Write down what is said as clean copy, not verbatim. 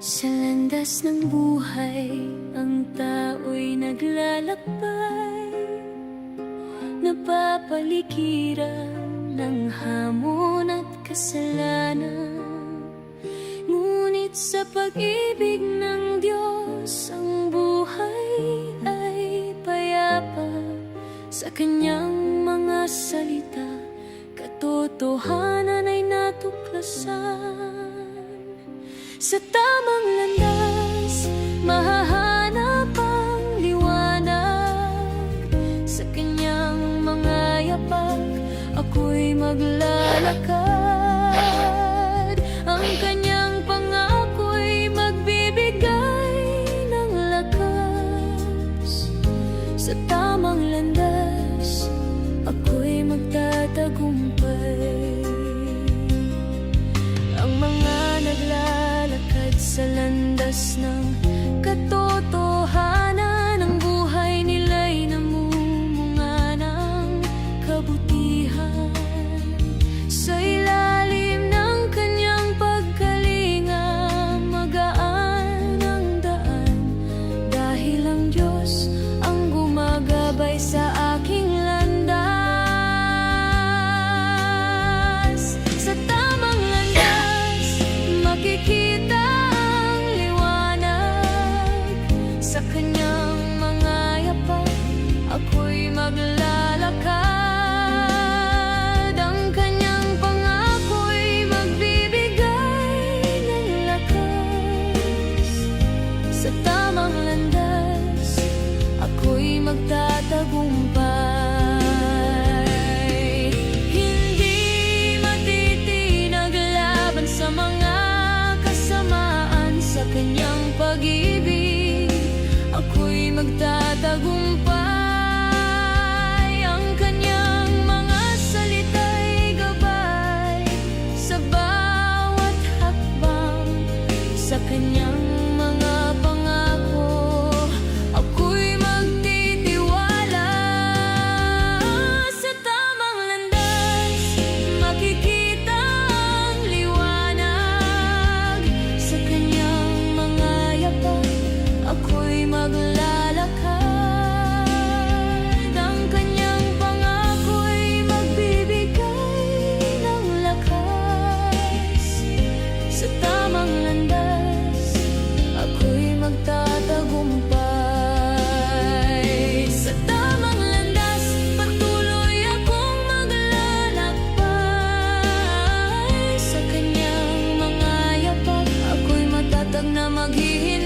Sa landas ng buhay, ang tao'y naglalakbay, napapaligiran ng hamon at kasalanan. Ngunit sa pag-ibig ng Diyos, ang buhay ay payapa. Sa Kanyang mga salita, katotohanan ay natuklasan. Sa tamang landas, mahahanap ang liwanag. Sa Kanyang mga yapak, ako'y maglalakad. Ang Kanyang pangako'y magbibigay ng lakas. Sa tamang landas, ako'y magtatagumpay. Ang mga naglalakad sa landas ng katotohanan, ang buhay nila'y namumunga ng kabutihan. Sa ilalim ng Kanyang pagkalinga, magaan ang daan, dahil ang Diyos ang gumagabay sa aking landas. Sa tamang landas, makikita ang liwanag. Sa Kanyang mga yapak, ako'y maglalakad. Ang Kanyang pangako'y magbibigay ng lakas. Sa tamang landas, ako'y magtatagumpay. Hindi matitinag laban sa mga kasamaan. Sa Kanyang pag-ibig, ako'y magtatagumpay. Ang Kanyang mga salita'y gabay sa bawat hakbang. Sa Kanyang mga pangako, ako'y magtitiwala. Sa tamang landas, makikita ang liwanag. Sa Kanyang mga yapak, ako'y maglalakad. Ang Kanyang pangako'y magbibigay ng lakas. Sa tamang landas, ako'y magtatagumpay. Sa tamang landas, patuloy akong maglalakbay. Sa Kanyang mga yapak, ako'y matatag na maghihintay.